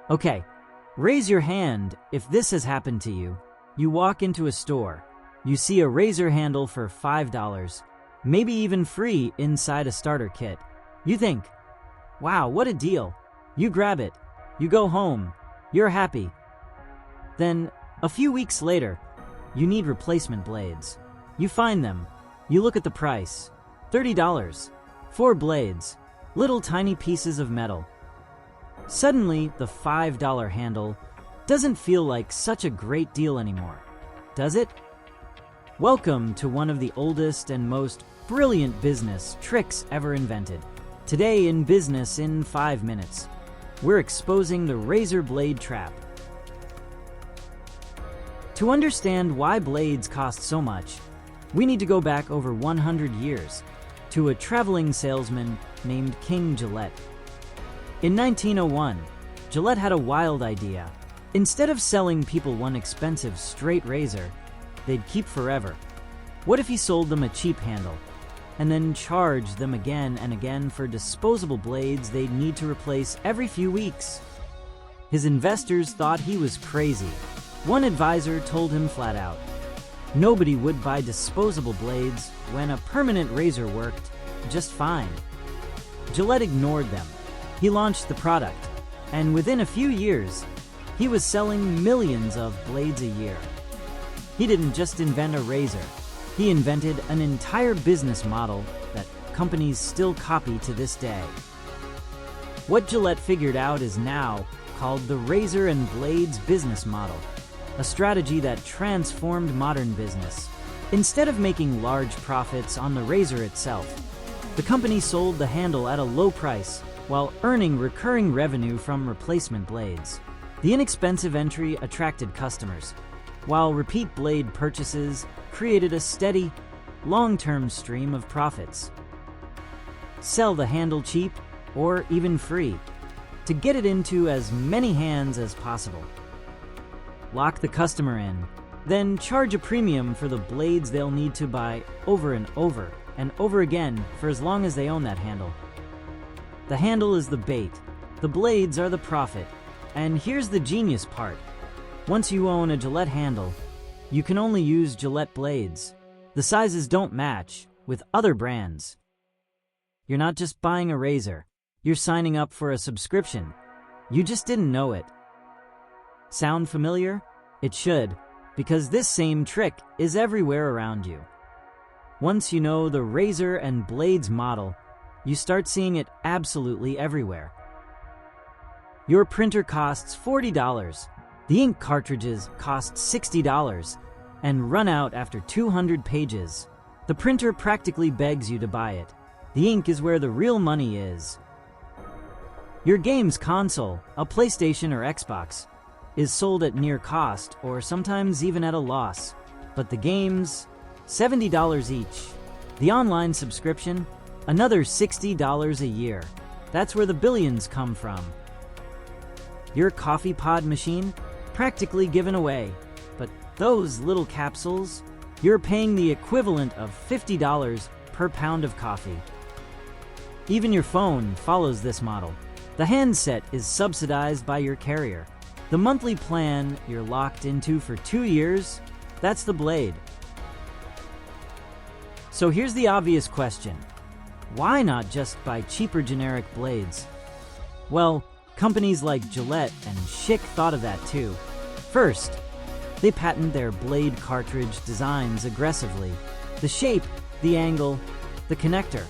Okay, raise your hand if this has happened to you. You walk into a store, you see a razor handle for $5, maybe even free inside a starter kit. You think, wow, what a deal. You grab it, you go home, you're happy. Then, a few weeks later, you need replacement blades. You find them, you look at the price, $30, 4 blades, little tiny pieces of metal. Suddenly, the $5 handle doesn't feel like such a great deal anymore, does it? Welcome to one of the oldest and most brilliant business tricks ever invented. Today in Business in 5 Minutes, we're exposing the razor blade trap. To understand why blades cost so much, we need to go back over 100 years to a traveling salesman named King Gillette. In 1901, Gillette had a wild idea. Instead of selling people one expensive straight razor they'd keep forever, what if he sold them a cheap handle and then charged them again and again for disposable blades they'd need to replace every few weeks? His investors thought he was crazy. One advisor told him flat out, nobody would buy disposable blades when a permanent razor worked just fine. Gillette ignored them. He launched the product, and within a few years, he was selling millions of blades a year. He didn't just invent a razor, he invented an entire business model that companies still copy to this day. What Gillette figured out is now called the razor and blades business model, a strategy that transformed modern business. Instead of making large profits on the razor itself, the company sold the handle at a low price while earning recurring revenue from replacement blades. The inexpensive entry attracted customers, while repeat blade purchases created a steady, long-term stream of profits. Sell the handle cheap or even free to get it into as many hands as possible. Lock the customer in, then charge a premium for the blades they'll need to buy over and over again for as long as they own that handle. The handle is the bait, the blades are the profit, and here's the genius part. Once you own a Gillette handle, you can only use Gillette blades. The sizes don't match with other brands. You're not just buying a razor, you're signing up for a subscription. You just didn't know it. Sound familiar? It should, because this same trick is everywhere around you. Once you know the razor and blades model, you start seeing it absolutely everywhere. Your printer costs $40, the ink cartridges cost $60, and run out after 200 pages. The printer practically begs you to buy it. The ink is where the real money is. Your games console, a PlayStation or Xbox, is sold at near cost or sometimes even at a loss. But the games, $70 each. The online subscription, another $60 a year. That's where the billions come from. Your coffee pod machine, practically given away. But those little capsules, you're paying the equivalent of $50 per pound of coffee. Even your phone follows this model. The handset is subsidized by your carrier. The monthly plan you're locked into for 2 years, that's the blade. So here's the obvious question. Why not just buy cheaper generic blades? Well, companies like Gillette and Schick thought of that too. First, they patent their blade cartridge designs aggressively. The shape, the angle, the connector,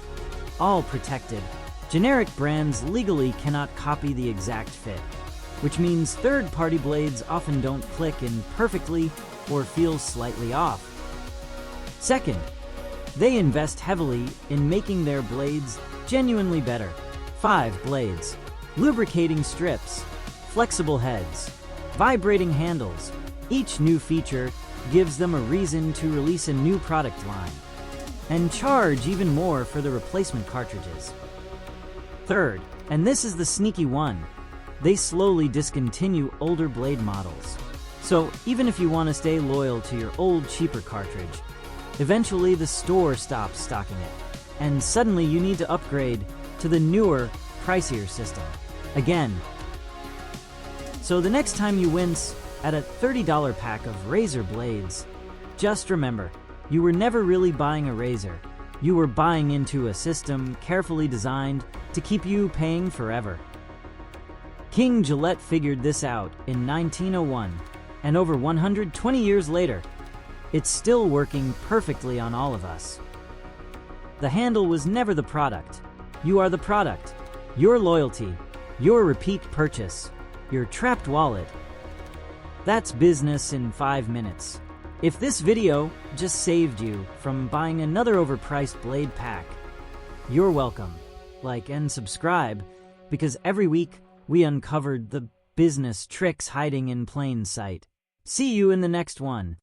all protected. Generic brands legally cannot copy the exact fit, which means third-party blades often don't click in perfectly or feel slightly off. Second, they invest heavily in making their blades genuinely better. 5 blades, lubricating strips, flexible heads, vibrating handles. Each new feature gives them a reason to release a new product line and charge even more for the replacement cartridges. Third, and this is the sneaky one, they slowly discontinue older blade models. So even if you want to stay loyal to your old, cheaper cartridge, eventually the store stops stocking it, and suddenly you need to upgrade to the newer, pricier system. Again, So the next time you wince at a $30 pack of razor blades, just remember, you were never really buying a razor. You were buying into a system carefully designed to keep you paying forever. King Gillette figured this out in 1901, and over 120 years later, it's still working perfectly on all of us. The handle was never the product. You are the product. Your loyalty, your repeat purchase, your trapped wallet. That's business in 5 minutes. If this video just saved you from buying another overpriced blade pack, you're welcome. Like and subscribe, because every week we uncovered the business tricks hiding in plain sight. See you in the next one.